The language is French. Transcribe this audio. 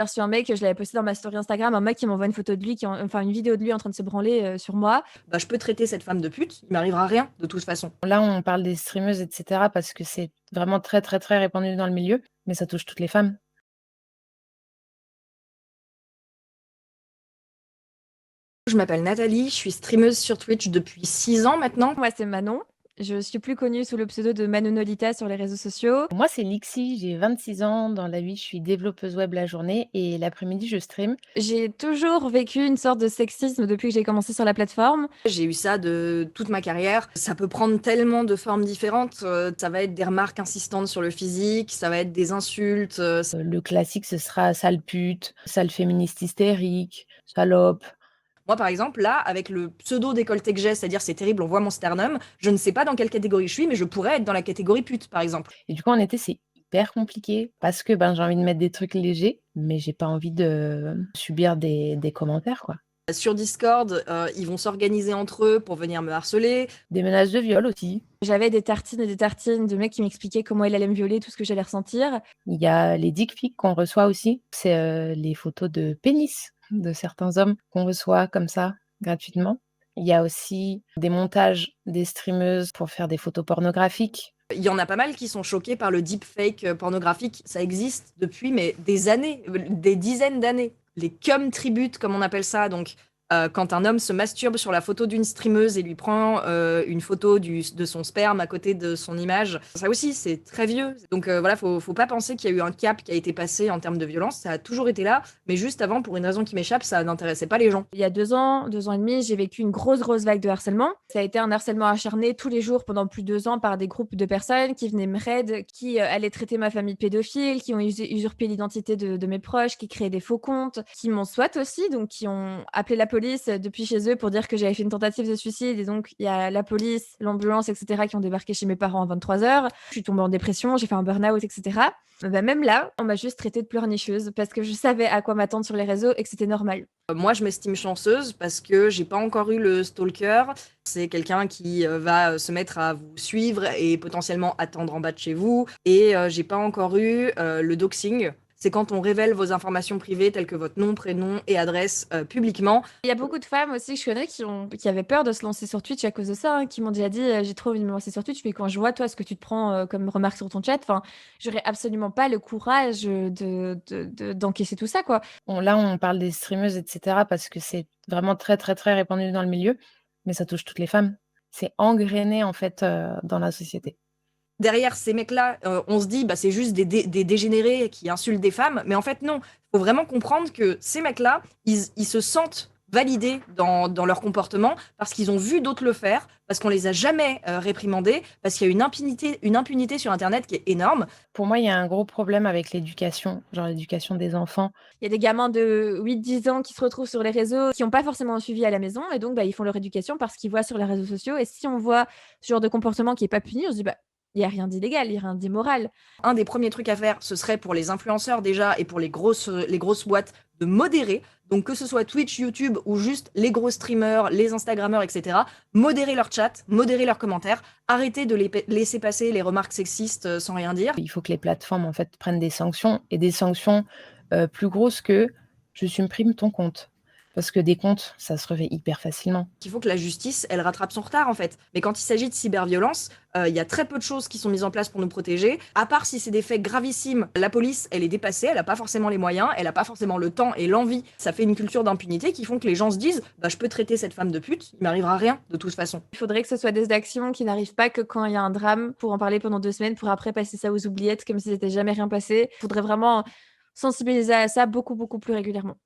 J'ai reçu un mec, je l'avais posté dans ma story Instagram, un mec qui m'envoie une photo de lui enfin une vidéo de lui en train de se branler, sur moi. Bah, je peux traiter cette femme de pute, il m'arrivera rien de toute façon. Là, on parle des streameuses et cetera parce que c'est vraiment très, très, très répandu dans le milieu, mais ça touche toutes les femmes. Je m'appelle Nathalie, je suis streameuse sur Twitch depuis 6 ans maintenant. Moi, c'est Manon. Je suis plus connue sous le pseudo de Manonolita sur les réseaux sociaux. Moi, c'est Lixi, j'ai 26 ans. Dans la vie, je suis développeuse web la journée et l'après-midi, je stream. J'ai toujours vécu une sorte de sexisme depuis que j'ai commencé sur la plateforme. J'ai eu ça de toute ma carrière. Ça peut prendre tellement de formes différentes. Ça va être des remarques insistantes sur le physique, ça va être des insultes. Le classique, ce sera sale pute, sale féministe hystérique, salope. Moi, par exemple, là, avec le pseudo décolleté que j'ai, c'est-à-dire c'est terrible, on voit mon sternum, je ne sais pas dans quelle catégorie je suis, mais je pourrais être dans la catégorie pute, par exemple. Et du coup, en été, c'est hyper compliqué parce que, j'ai envie de mettre des trucs légers, mais j'ai pas envie de subir des commentaires, quoi. Sur Discord, ils vont s'organiser entre eux pour venir me harceler. Des menaces de viol aussi. J'avais des tartines et des tartines de mecs qui m'expliquaient comment il allait me violer, tout ce que j'allais ressentir. Il y a les dick pics qu'on reçoit aussi. C'est, les photos de pénis de certains hommes qu'on reçoit comme ça, gratuitement. Il y a aussi des montages des streameuses pour faire des photos pornographiques. Il y en a pas mal qui sont choqués par le deepfake pornographique. Ça existe depuis mais des années, des dizaines d'années. Les cum tributes, comme on appelle ça, donc quand un homme se masturbe sur la photo d'une streameuse et lui prend une photo de son sperme à côté de son image, ça aussi c'est très vieux. Donc voilà, faut pas penser qu'il y a eu un cap qui a été passé en termes de violence. Ça a toujours été là, mais juste avant, pour une raison qui m'échappe, ça n'intéressait pas les gens. Il y a 2 ans et demi, j'ai vécu une grosse vague de harcèlement. Ça a été un harcèlement acharné tous les jours pendant plus de 2 ans par des groupes de personnes qui venaient me raid, qui allaient traiter ma famille de pédophile, qui ont usurpé l'identité de mes proches, qui créaient des faux comptes, qui m'ont SWAT aussi, donc qui ont appelé la police depuis chez eux pour dire que j'avais fait une tentative de suicide. Et donc, il y a la police, l'ambulance, etc. qui ont débarqué chez mes parents à 23h. Je suis tombée en dépression, j'ai fait un burn-out, etc. Même là, on m'a juste traitée de pleurnicheuse parce que je savais à quoi m'attendre sur les réseaux et que c'était normal. Moi, je m'estime chanceuse parce que j'ai pas encore eu le stalker. C'est quelqu'un qui va se mettre à vous suivre et potentiellement attendre en bas de chez vous. Et j'ai pas encore eu le doxing. C'est quand on révèle vos informations privées telles que votre nom, prénom et adresse publiquement. Il y a beaucoup de femmes aussi que je connais qui avaient peur de se lancer sur Twitch à cause de ça, hein, qui m'ont déjà dit j'ai trop envie de me lancer sur Twitch, mais quand je vois toi ce que tu te prends comme remarque sur ton chat, enfin, j'aurais absolument pas le courage d'encaisser tout ça, quoi. Là, on parle des streameuses et cetera parce que c'est vraiment très, très, très répandu dans le milieu, mais ça touche toutes les femmes. C'est engrainé, en fait, dans la société. Derrière ces mecs-là, on se dit bah c'est juste des dégénérés qui insultent des femmes, mais en fait non. Il faut vraiment comprendre que ces mecs-là, ils se sentent validés dans leur comportement parce qu'ils ont vu d'autres le faire, parce qu'on les a jamais réprimandés, parce qu'il y a une impunité sur Internet qui est énorme. Pour moi, il y a un gros problème avec l'éducation, genre l'éducation des enfants. Il y a des gamins de 8-10 ans qui se retrouvent sur les réseaux, qui n'ont pas forcément suivi à la maison, et donc bah, ils font leur éducation parce qu'ils voient sur les réseaux sociaux. Et si on voit ce genre de comportement qui n'est pas puni, on se dit bah il n'y a rien d'illégal, il n'y a rien d'immoral. Un des premiers trucs à faire, ce serait pour les influenceurs déjà et pour les grosses boîtes de modérer. Donc que ce soit Twitch, YouTube ou juste les gros streamers, les Instagrammeurs, etc. Modérer leur chat, modérer leurs commentaires, arrêter de laisser passer les remarques sexistes sans rien dire. Il faut que les plateformes, en fait, prennent des sanctions et des sanctions plus grosses que je supprime ton compte. Parce que des comptes, ça se refait hyper facilement. Il faut que la justice, elle rattrape son retard en fait. Mais quand il s'agit de cyberviolence, il y a très peu de choses qui sont mises en place pour nous protéger. À part si c'est des faits gravissimes, la police, elle est dépassée, elle n'a pas forcément les moyens, elle n'a pas forcément le temps et l'envie. Ça fait une culture d'impunité qui font que les gens se disent bah, je peux traiter cette femme de pute, il m'arrivera rien de toute façon. Il faudrait que ce soit des actions qui n'arrivent pas que quand il y a un drame, pour en parler pendant 2 semaines, pour après passer ça aux oubliettes comme si c'était jamais rien passé. Il faudrait vraiment sensibiliser à ça beaucoup plus régulièrement.